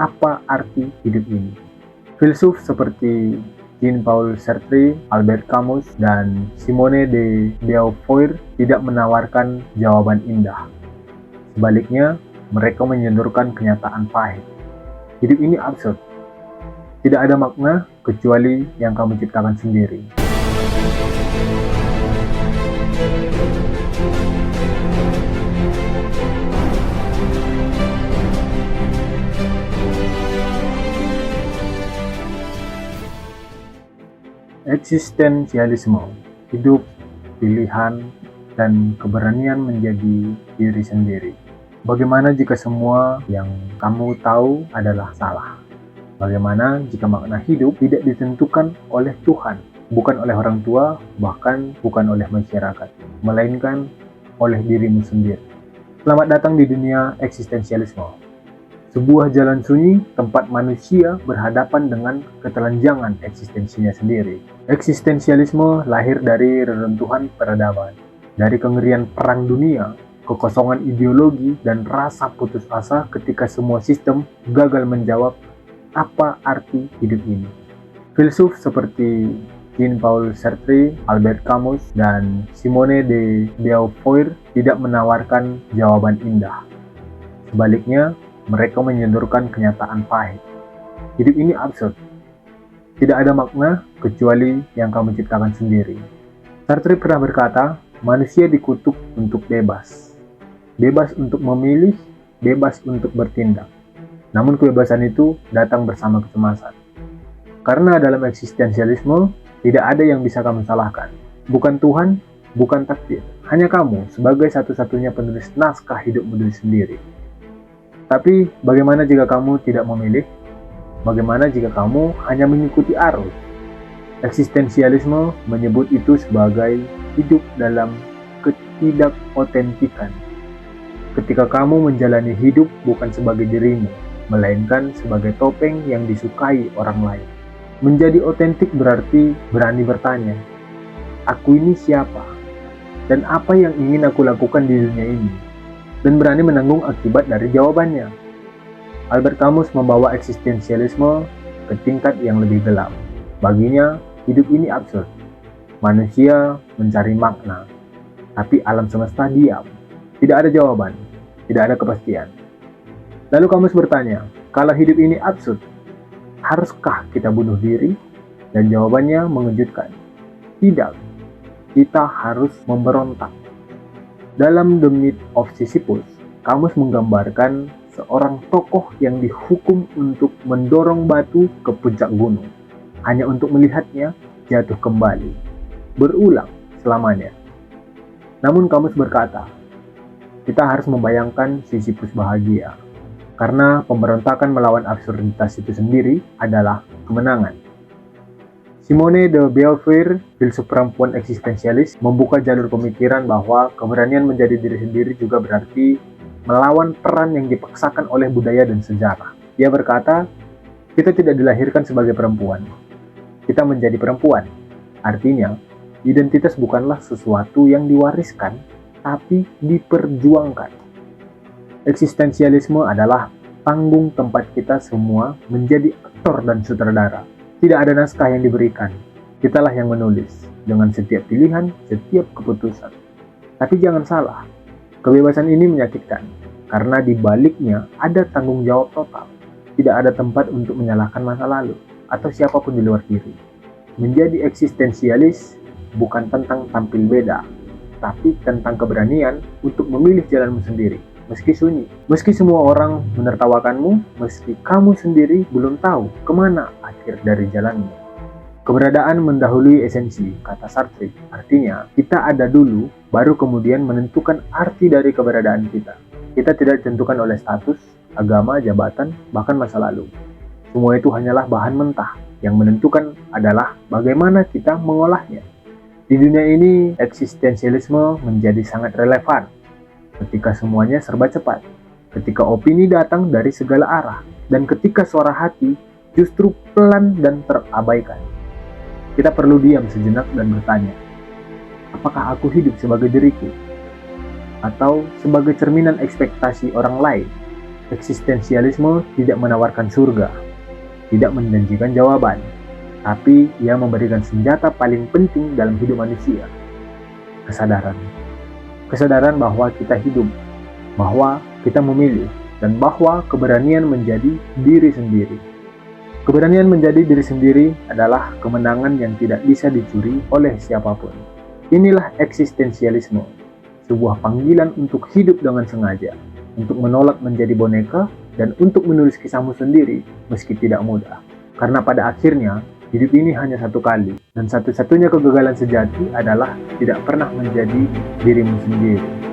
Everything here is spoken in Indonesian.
Apa arti hidup ini? Filsuf seperti Jean-Paul Sartre, Albert Camus, dan Simone de Beauvoir tidak menawarkan jawaban indah. Sebaliknya, mereka menyodorkan kenyataan pahit. Hidup ini absurd. Tidak ada makna kecuali yang kamu ciptakan sendiri. Eksistensialisme, hidup, pilihan, dan keberanian menjadi diri sendiri. Bagaimana jika semua yang kamu tahu adalah salah? Bagaimana jika makna hidup tidak ditentukan oleh Tuhan, bukan oleh orang tua, bahkan bukan oleh masyarakat, melainkan oleh dirimu sendiri? Selamat datang di dunia eksistensialisme. Sebuah jalan sunyi tempat manusia berhadapan dengan ketelanjangan eksistensinya sendiri. Eksistensialisme lahir dari reruntuhan peradaban, dari kengerian perang dunia, kekosongan ideologi, dan rasa putus asa ketika semua sistem gagal menjawab apa arti hidup ini. Filsuf seperti Jean-Paul Sartre, Albert Camus, dan Simone de Beauvoir tidak menawarkan jawaban indah. Sebaliknya, mereka menyodorkan kenyataan pahit. Hidup ini absurd. Tidak ada makna kecuali yang kamu ciptakan sendiri. Sartre pernah berkata, manusia dikutuk untuk bebas. Bebas untuk memilih, bebas untuk bertindak. Namun kebebasan itu datang bersama kecemasan. Karena dalam eksistensialisme, tidak ada yang bisa kamu salahkan. Bukan Tuhan, bukan takdir. Hanya kamu sebagai satu-satunya penulis naskah hidupmu sendiri. Tapi bagaimana jika kamu tidak memilih? Bagaimana jika kamu hanya mengikuti arus? Eksistensialisme menyebut itu sebagai hidup dalam ketidakotentikan. Ketika kamu menjalani hidup bukan sebagai dirimu, melainkan sebagai topeng yang disukai orang lain. Menjadi otentik berarti berani bertanya, aku ini siapa? Dan apa yang ingin aku lakukan di dunia ini? Dan berani menanggung akibat dari jawabannya. Albert Camus membawa eksistensialisme ke tingkat yang lebih gelap. Baginya, hidup ini absurd. Manusia mencari makna, tapi alam semesta diam. Tidak ada jawaban, tidak ada kepastian. Lalu Camus bertanya, kalau hidup ini absurd, haruskah kita bunuh diri? Dan jawabannya mengejutkan. Tidak, kita harus memberontak. Dalam The Myth of Sisyphus, Camus menggambarkan seorang tokoh yang dihukum untuk mendorong batu ke puncak gunung, hanya untuk melihatnya jatuh kembali, berulang selamanya. Namun Camus berkata, kita harus membayangkan Sisyphus bahagia, karena pemberontakan melawan absurditas itu sendiri adalah kemenangan. Simone de Beauvoir, filsuf perempuan eksistensialis, membuka jalur pemikiran bahwa keberanian menjadi diri sendiri juga berarti melawan peran yang dipaksakan oleh budaya dan sejarah. Dia berkata, kita tidak dilahirkan sebagai perempuan. Kita menjadi perempuan. Artinya, identitas bukanlah sesuatu yang diwariskan, tapi diperjuangkan. Eksistensialisme adalah panggung tempat kita semua menjadi aktor dan sutradara. Tidak ada naskah yang diberikan. Kitalah yang menulis, dengan setiap pilihan, setiap keputusan. Tapi jangan salah, kebebasan ini menyakitkan, karena di baliknya ada tanggung jawab total. Tidak ada tempat untuk menyalahkan masa lalu, atau siapapun di luar diri. Menjadi eksistensialis bukan tentang tampil beda, tapi tentang keberanian untuk memilih jalanmu sendiri. Meski sunyi, meski semua orang menertawakanmu, meski kamu sendiri belum tahu kemana akhir dari jalanmu. Keberadaan mendahului esensi, kata Sartre. Artinya, kita ada dulu, baru kemudian menentukan arti dari keberadaan kita. Kita tidak ditentukan oleh status, agama, jabatan, bahkan masa lalu. Semua itu hanyalah bahan mentah. Yang menentukan adalah bagaimana kita mengolahnya. Di dunia ini, eksistensialisme menjadi sangat relevan. Ketika semuanya serba cepat, ketika opini datang dari segala arah, dan ketika suara hati justru pelan dan terabaikan. Kita perlu diam sejenak dan bertanya, apakah aku hidup sebagai diriku? Atau sebagai cerminan ekspektasi orang lain? Eksistensialisme tidak menawarkan surga, tidak menjanjikan jawaban, tapi ia memberikan senjata paling penting dalam hidup manusia, kesadaran. Kesadaran bahwa kita hidup, bahwa kita memilih, dan bahwa keberanian menjadi diri sendiri. Keberanian menjadi diri sendiri adalah kemenangan yang tidak bisa dicuri oleh siapapun. Inilah eksistensialisme, sebuah panggilan untuk hidup dengan sengaja, untuk menolak menjadi boneka, dan untuk menulis kisahmu sendiri meski tidak mudah. Karena pada akhirnya, hidup ini hanya satu kali, dan satu-satunya kegagalan sejati adalah tidak pernah menjadi dirimu sendiri.